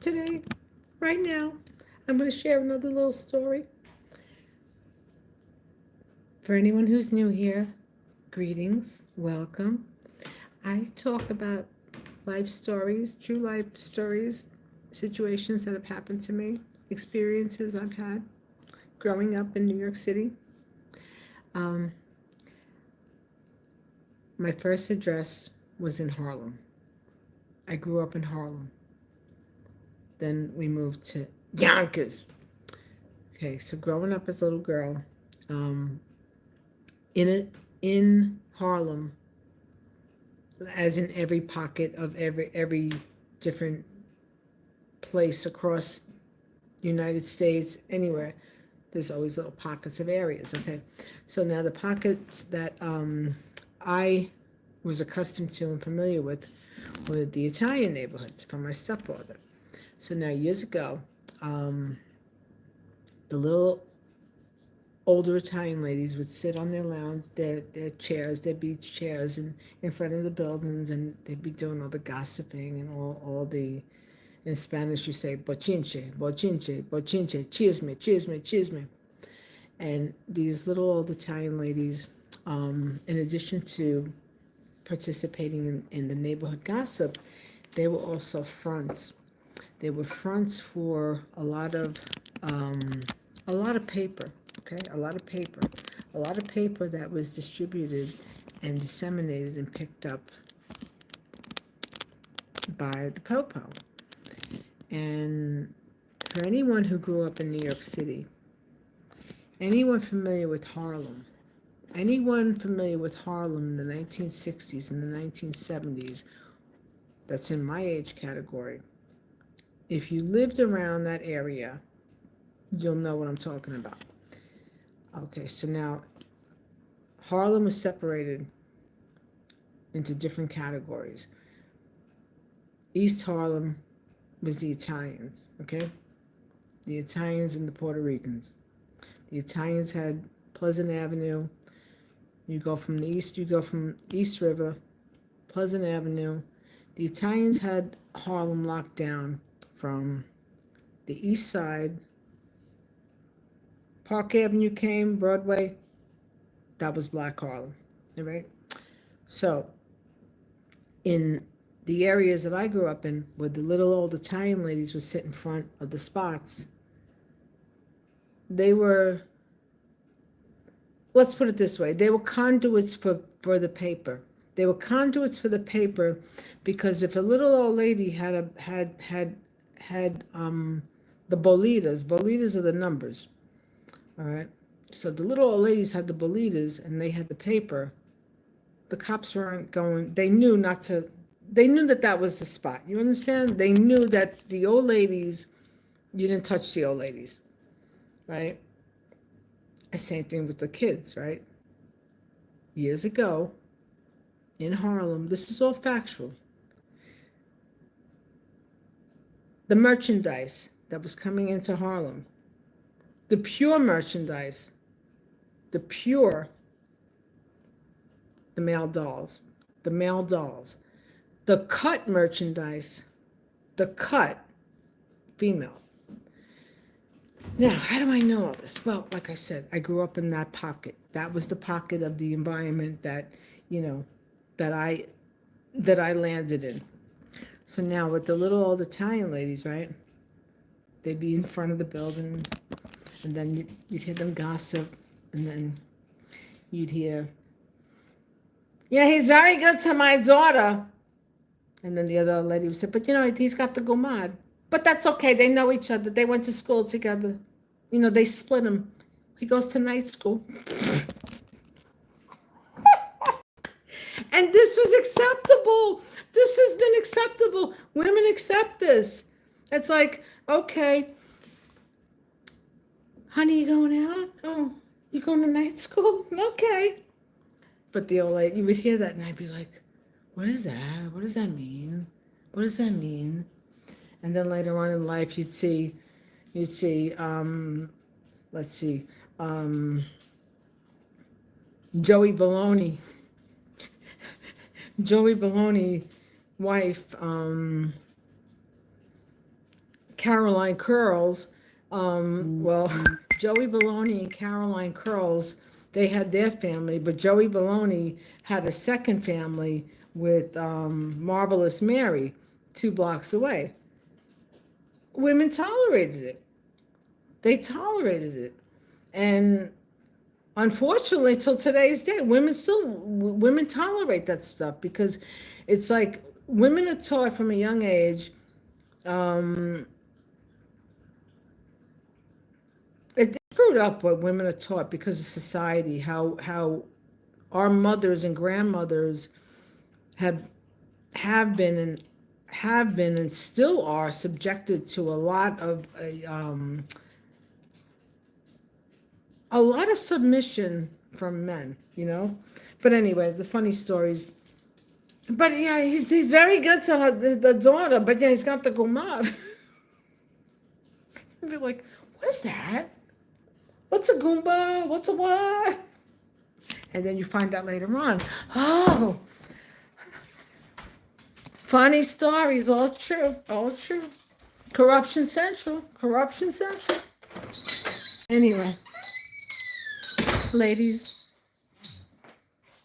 today, right now, I'm going to share another little story. For anyone who's new here, greetings, welcome. I talk about life stories, true life stories, situations that have happened to me, experiences I've had growing up in New York City. Um, my first address was in Harlem. I grew up in Harlem. Then we moved to Yonkers. Okay, so growing up as a little girl, um, in Harlem, as in every pocket of every different place across the United States, anywhere, there's always little pockets of areas. Okay, so now the pockets that I was accustomed to and familiar with were the Italian neighborhoods from my stepfather. So now years ago, the little older Italian ladies would sit on their lounge, their chairs, their beach chairs, in front of the buildings, and they'd be doing all the gossiping and all the, in Spanish you say, bochinche, bochinche, bochinche, chisme, chisme, chisme. And these little old Italian ladies, in addition to participating in the neighborhood gossip, they were also fronts. They were fronts for a lot of paper. Okay, a lot of paper that was distributed and disseminated and picked up by the Popo. And for anyone who grew up in New York City, anyone familiar with Harlem, anyone familiar with Harlem in the 1960s and the 1970s, that's in my age category, if you lived around that area, you'll know what I'm talking about. Okay, so now Harlem was separated into different categories. East Harlem was the Italians, okay? The Italians and the Puerto Ricans. The Italians had Pleasant Avenue. You go from East River, Pleasant Avenue. The Italians had Harlem locked down from the east side. Park Avenue came, Broadway, that was Black Harlem, all right? So, in the areas that I grew up in, where the little old Italian ladies would sit in front of the spots, they were, let's put it this way, they were conduits for the paper. They were conduits for the paper because if a little old lady had the bolitas are the numbers. All right. So the little old ladies had the bolitas and they had the paper. The cops weren't going, they knew that was the spot. You understand? They knew that the old ladies, you didn't touch the old ladies, right? The same thing with the kids, right? Years ago in Harlem, this is all factual. The merchandise that was coming into Harlem, the pure merchandise, the male dolls, the cut merchandise, the cut female. Now, how do I know all this? Well, like I said, I grew up in that pocket. That was the pocket of the environment that, that I landed in. So now with the little old Italian ladies, right? They'd be in front of the buildings, and then you'd hear them gossip, and then you'd hear, yeah, he's very good to my daughter. And then the other lady would say, but he's got the gomad. But that's okay, they know each other. They went to school together. They split him. He goes to night school. And this was acceptable. This has been acceptable. Women accept this. It's like, okay, honey, you going out? Oh, you going to night school? Okay. But the old lady, you would hear that and I'd be like, what is that? What does that mean? What does that mean? And then later on in life, you'd see, let's see, Joey Baloney, wife, Caroline Curls. Well, Joey Baloney and Caroline Curls, they had their family, but Joey Baloney had a second family with Marvelous Mary 2 blocks away. Women tolerated it. They tolerated it. And unfortunately, till today's day, women tolerate that stuff because it's like women are taught from a young age. It's screwed up what women are taught because of society. How our mothers and grandmothers have been and still are subjected to a lot of submission from men, But anyway, the funny stories. But yeah, he's very good to the daughter, but yeah, he's got the gumad. They're like, what is that? What's a Goomba? What's a what? And then you find out later on, oh, funny stories, all true, all true. Corruption Central. Anyway, ladies,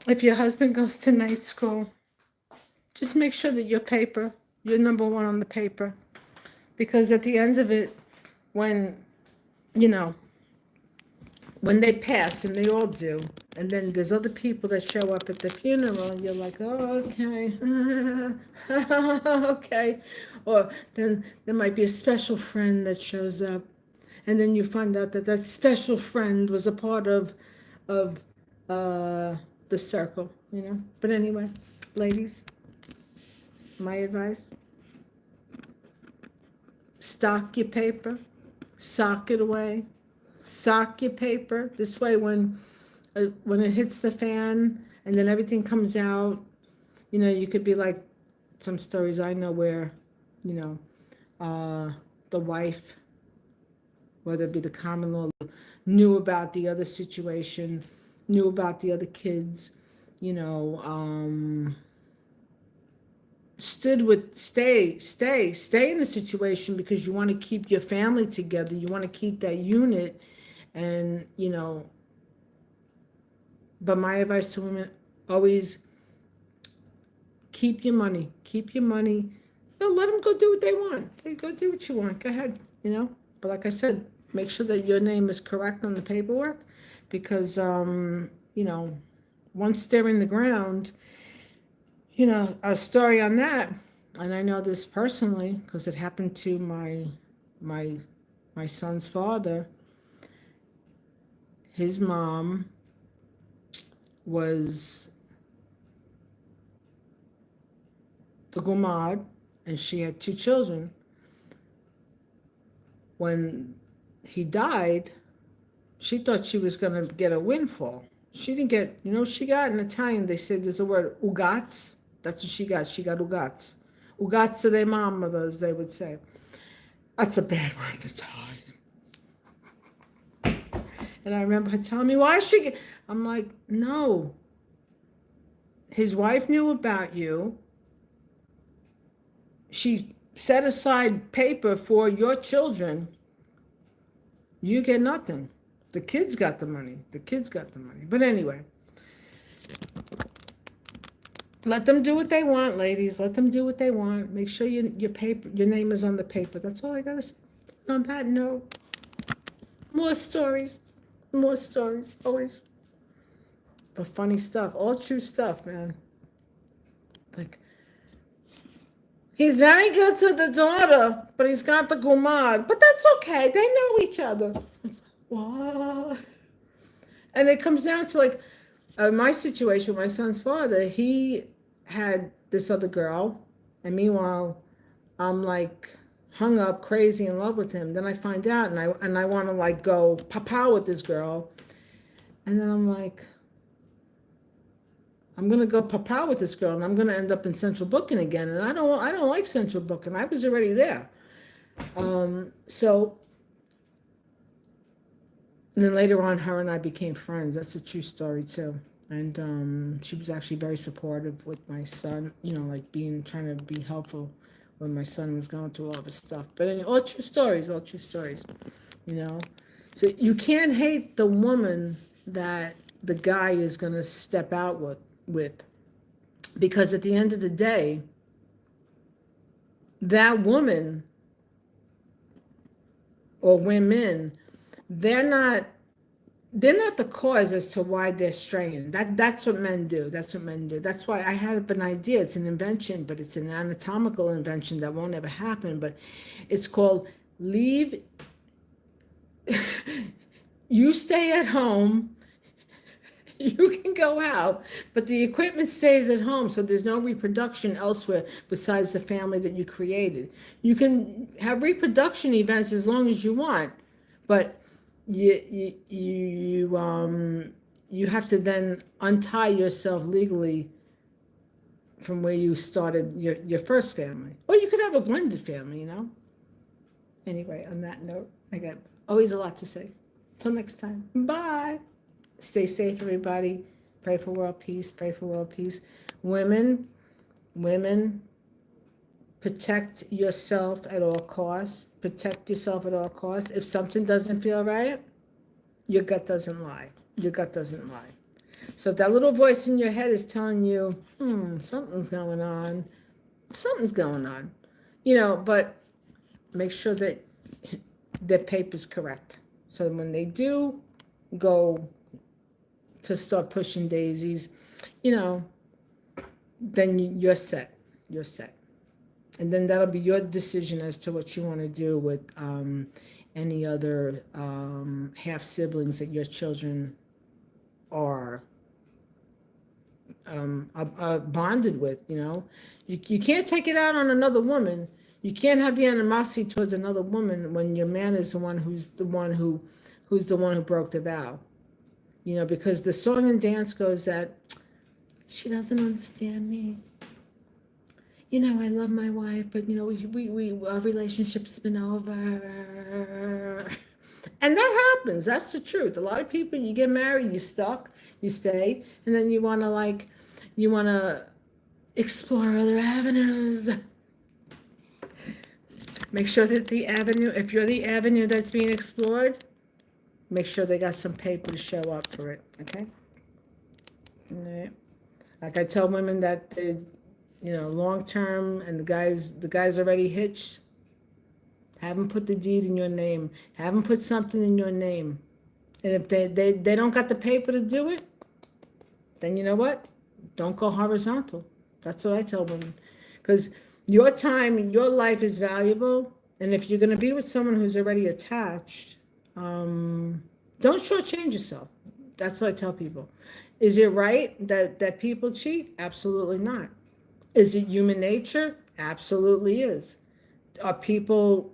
if your husband goes to night school, just make sure that you're number one on the paper. Because at the end of it, when they pass, and they all do, and then there's other people that show up at the funeral, and you're like, oh, okay, okay. Or then there might be a special friend that shows up, and then you find out that special friend was a part of the circle, But anyway, ladies, my advice: stock your paper, sock it away. Sock your paper. This way, when it hits the fan and then everything comes out, you could be like some stories I know where, the wife, whether it be the common law, knew about the other situation, knew about the other kids, stay in the situation because you want to keep your family together. You want to keep that unit. And, but my advice to women, always keep your money. Let them go do what they want. They go do what you want. Go ahead, But like I said, make sure that your name is correct on the paperwork because, once they're in the ground, a story on that, and I know this personally because it happened to my son's father. His mom was the gumad, and she had 2 children. When he died, she thought she was going to get a windfall. She didn't get, she got in Italian, they say there's a word, ugats. That's what she got. She got ugats. Ugats to their mothers, they would say. That's a bad word in Italian. And I remember her telling me, why she get... I'm like, no. His wife knew about you. She set aside paper for your children. You get nothing. The kids got the money. But anyway, let them do what they want, ladies. Let them do what they want. Make sure your name is on the paper. That's all I gotta say. On that note, more stories, always. But funny stuff, all true stuff, man. Like, he's very good to the daughter, but he's got the gumad. But that's okay. They know each other. What? And it comes down to like my situation, my son's father, he had this other girl. And meanwhile, I'm like hung up, crazy in love with him. Then I find out and I want to like go papa with this girl. And then I'm like, I'm going to go papa with this girl and I'm going to end up in central booking again. And I don't like central booking. I was already there. So and then later on, her and I became friends. That's a true story too. And she was actually very supportive with my son, like trying to be helpful when my son was going through all this stuff. But anyway, all true stories, all true stories, you know. So you can't hate the woman that the guy is going to step out with, because at the end of the day, that woman or women, they're not the cause as to why they're straying. That's what men do. That's what men do. That's why I had an idea. It's an invention, but it's an anatomical invention that won't ever happen. But it's called leave. You stay at home. You can go out, but the equipment stays at home, so there's no reproduction elsewhere besides the family that you created. You can have reproduction events as long as you want, but you have to then untie yourself legally from where you started your first family. Or you could have a blended family, you know. Anyway, on that note, I got always a lot to say. Till next time. Bye. Stay safe, everybody. Pray for world peace. Pray for world peace. Women, protect yourself at all costs. Protect yourself at all costs. If something doesn't feel right, your gut doesn't lie. Your gut doesn't lie. So if that little voice in your head is telling you, something's going on, you know, but make sure that their paper's correct. So when they do go to start pushing daisies, you know, then you're set. You're set. And then that'll be your decision as to what you want to do with any other half siblings that your children are bonded with, you know. You can't take it out on another woman. You can't have the animosity towards another woman when your man is the one who's the one who broke the vow. You know, because the song and dance goes that she doesn't understand me. You know, I love my wife, but you know, we our relationship's been over. And that happens. That's the truth. A lot of people, you get married, you're stuck, you stay, and then you want to explore other avenues. Make sure that the avenue, if you're the avenue that's being explored, make sure they got some paper to show up for it, okay? All right. Like I tell women that they, you know, long term, and the guys already hitched, have them put the deed in your name. Have them put something in your name. And if they don't got the paper to do it, then you know what? Don't go horizontal. That's what I tell women. Because your time, your life is valuable. And if you're going to be with someone who's already attached, don't shortchange yourself. That's what I tell people. Is it right that people cheat? Absolutely not. Is it human nature? Absolutely is. Do people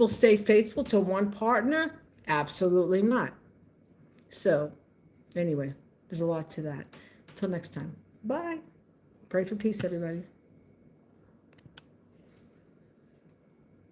stay faithful to one partner? Absolutely not. So, anyway, there's a lot to that. Till next time. Bye. Pray for peace, everybody.